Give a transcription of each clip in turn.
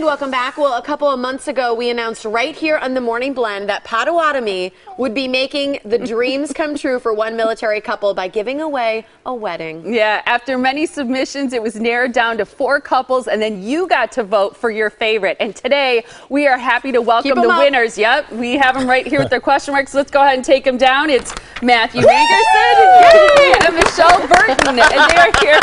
And welcome back. Well, a couple of months ago, we announced right here on the Morning Blend that Potawatomi would be making the dreams come true for one military couple by giving away a wedding. Yeah, after many submissions, it was narrowed down to 4 couples, and then you got to vote for your favorite. And today, we are happy to welcome the winners. Yep, we have them right here with their question marks. Let's go ahead and take them down. It's Matthew Mangerson and Michelle Burton, and they are here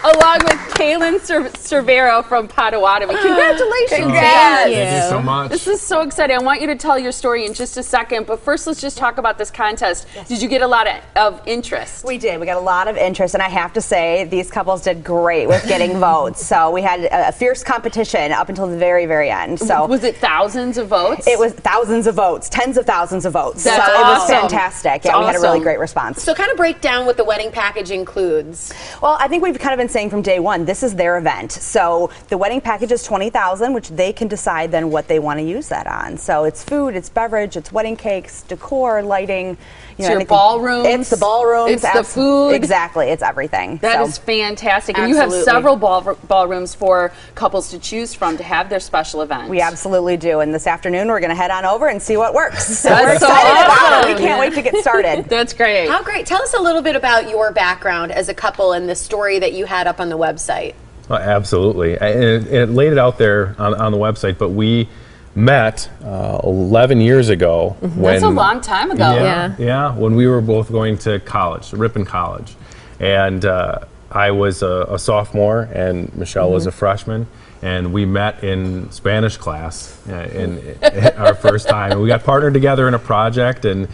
along with Kaylin Cervero from Potawatomi. Congratulations. Congrats. Thank you so much. This is so exciting. I want you to tell your story in just a second, but first let's just talk about this contest. Yes. Did you get a lot of interest? We did. We got a lot of interest, and I have to say these couples did great with getting votes. So we had a fierce competition up until the very, very end. So was it thousands of votes? It was thousands of votes, tens of thousands of votes. That's so awesome. It was fantastic. Yeah, we had a really great response. So kind of break down what the wedding package includes. Well, I think we've kind of been saying from day one, this is their event. So the wedding package is $20,000, which they can decide then what they want to use that on. So it's food, it's beverage, it's wedding cakes, decor, lighting. It's your ballrooms. It's the ballrooms. It's the food. Exactly. It's everything. That is fantastic. And you have several ballrooms for couples to choose from to have their special event. We absolutely do. And this afternoon, we're going to head on over and see what works. So That's we're excited so awesome. about it. We can't wait to get started. That's great. How great. Tell us a little bit about your background as a couple and the story that you had up on the website. Absolutely. It laid it out there on the website, but we met 11 years ago. That's a long time ago. Yeah, when we were both going to college, Ripon College. And I was a sophomore and Michelle was a freshman. And we met in Spanish class in our first time. And we got partnered together in a project, and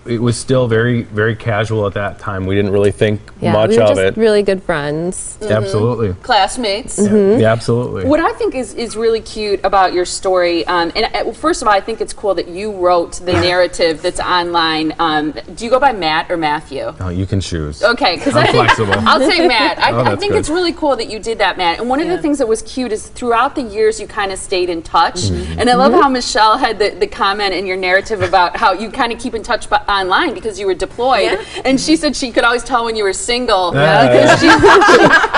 it was still very, very casual at that time. We didn't really think much we were of just really good friends. Absolutely. Classmates. Yeah, absolutely. What I think is really cute about your story, and first of all, I think it's cool that you wrote the narrative that's online. Do you go by Matt or Matthew? Oh, you can choose. Okay, because I'm flexible. I'll say Matt. I think good. it's really cool that you did that, Matt. And one of the things that was cute is throughout the years you kind of stayed in touch. And I love how Michelle had the comment in your narrative about how you kind of keep in touch online because you were deployed. And she said she could always tell when you were single because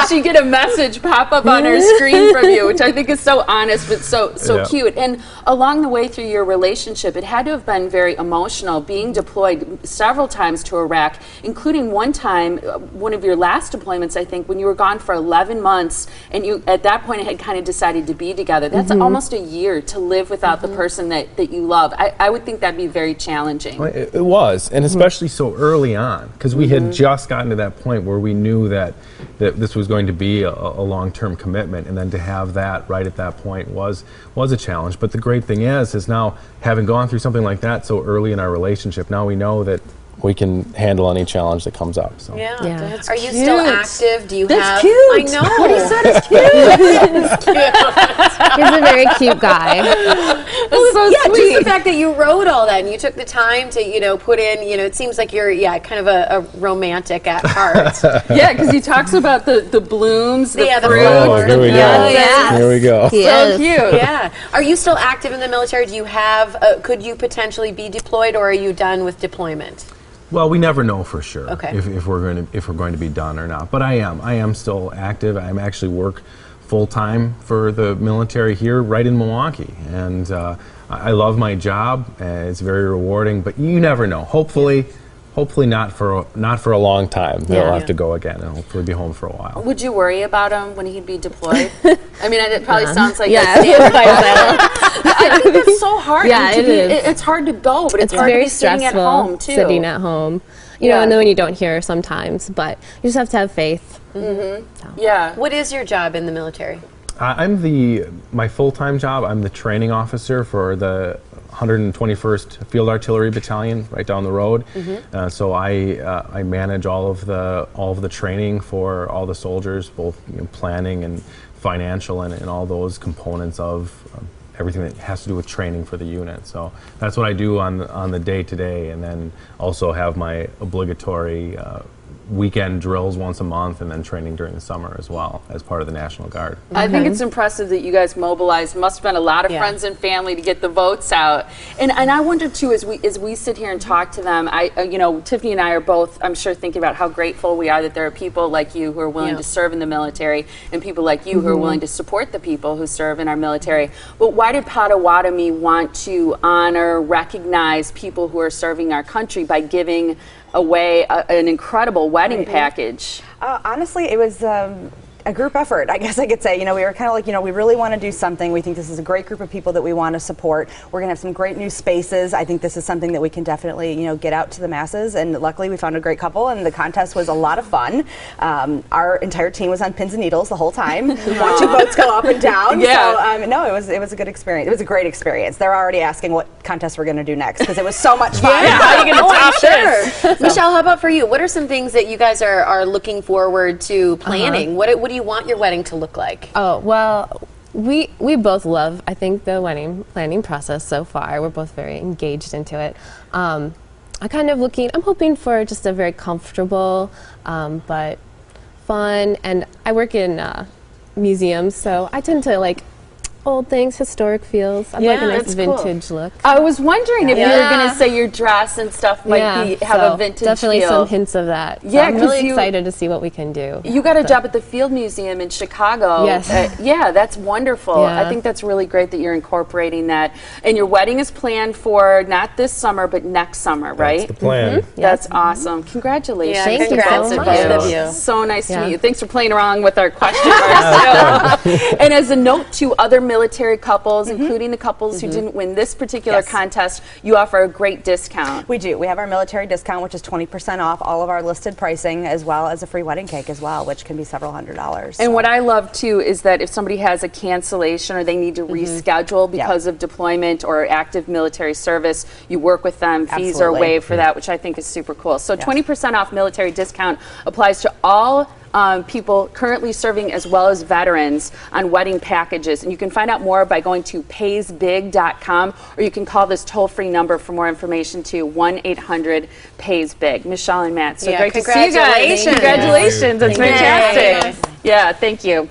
she'd get a message pop up on her screen from you, which I think is so honest but so cute. And along the way through your relationship, it had to have been very emotional being deployed several times to Iraq, including one time, one of your last deployments, I think, when you were gone for 11 months and you at that point had kind of decided to be together. That's almost a year to live without the person that you love. I would think that'd be very challenging. Well, it was, and especially so early on, because we had just gotten to that point where we knew that this was going to be a long-term commitment, and then to have that right at that point was a challenge. But the great thing is now, having gone through something like that so early in our relationship, now we know that we can handle any challenge that comes up. So. Are you still active? Do you have? Cute. I know. What he said is cute. He's a very cute guy. That's so Just sweet. the fact that you wrote all that and you took the time to, put in, it seems like you're, kind of a romantic at heart. Yeah, because he talks about the blooms, the fruit. Oh, here we go. Here we go. So cute. Yeah. Are you still active in the military? Do you have, could you potentially be deployed, or are you done with deployment? Well, we never know for sure if we're going to be done or not. But I am still active. I'm actually work full-time for the military here right in Milwaukee, and I love my job. It's very rewarding, but you never know. Hopefully not for a long time. They'll have to go again and hopefully be home for a while. Would you worry about him when he'd be deployed? I mean, it probably sounds like I think that's so hard. Yeah, it is. It's hard to go, but it's hard to be sitting at home too. Sitting at home, you know, and then when you don't hear sometimes, but you just have to have faith. Yeah. What is your job in the military? My full-time job, I'm the training officer for the 121st Field Artillery Battalion right down the road. So I manage all of the training for all the soldiers, both planning and financial and all those components of everything that has to do with training for the unit. So that's what I do on the day-to-day, and then also have my obligatory weekend drills once a month, and then training during the summer as well as part of the National Guard. I think it's impressive that you guys mobilized. Must have been a lot of friends and family to get the votes out. And I wonder too, as we sit here and talk to them, you know, Tiffany and I are both, I'm sure, thinking about how grateful we are that there are people like you who are willing to serve in the military, and people like you who are willing to support the people who serve in our military. But why did Potawatomi want to honor, recognize people who are serving our country by giving away an incredible wedding package? Honestly, it was a group effort, I guess I could say. You know, we were kind of like, you know, we really want to do something. We think this is a great group of people that we want to support. We're going to have some great new spaces. I think this is something that we can definitely, you know, get out to the masses. And luckily, we found a great couple, and the contest was a lot of fun. Our entire team was on pins and needles the whole time, watching boats go up and down. So, no, it was a good experience. It was a great experience. They're already asking what contest we're going to do next because it was so much fun. How are you going to top this? Michelle, how about for you? What are some things that you guys are looking forward to planning? What do you want your wedding to look like? Oh, well, we both love, I think, the wedding planning process so far. We're both very engaged into it. I'm hoping for just a very comfortable but fun, and I work in museums, so I tend to like old things, historic feels. I like a nice vintage look. I was wondering if you were going to say your dress and stuff might have a vintage definitely feel. Some hints of that. So I'm really excited to see what we can do. You got a job at the Field Museum in Chicago. Yes. Yeah, that's wonderful. Yeah. I think that's really great that you're incorporating that. And your wedding is planned for not this summer, but next summer, right? That's the plan. That's awesome. Congratulations. Thank you Congrats so to much. both of you. So nice to meet you. Thanks for playing around with our question marks. And as a note to other military couples, including the couples who didn't win this particular contest, you offer a great discount. We do. We have our military discount, which is 20% off all of our listed pricing, as well as a free wedding cake as well, which can be several $100s. And what I love too is that if somebody has a cancellation or they need to reschedule because of deployment or active military service, you work with them. Fees are waived for that, which I think is super cool. So 20% off military discount applies to all people currently serving as well as veterans on wedding packages. And you can find out more by going to paysbig.com, or you can call this toll-free number for more information to 1-800-PAYS-BIG. Michelle and Matt, so great to see you guys. Congratulations. Congratulations. That's fantastic. Yeah, thank you.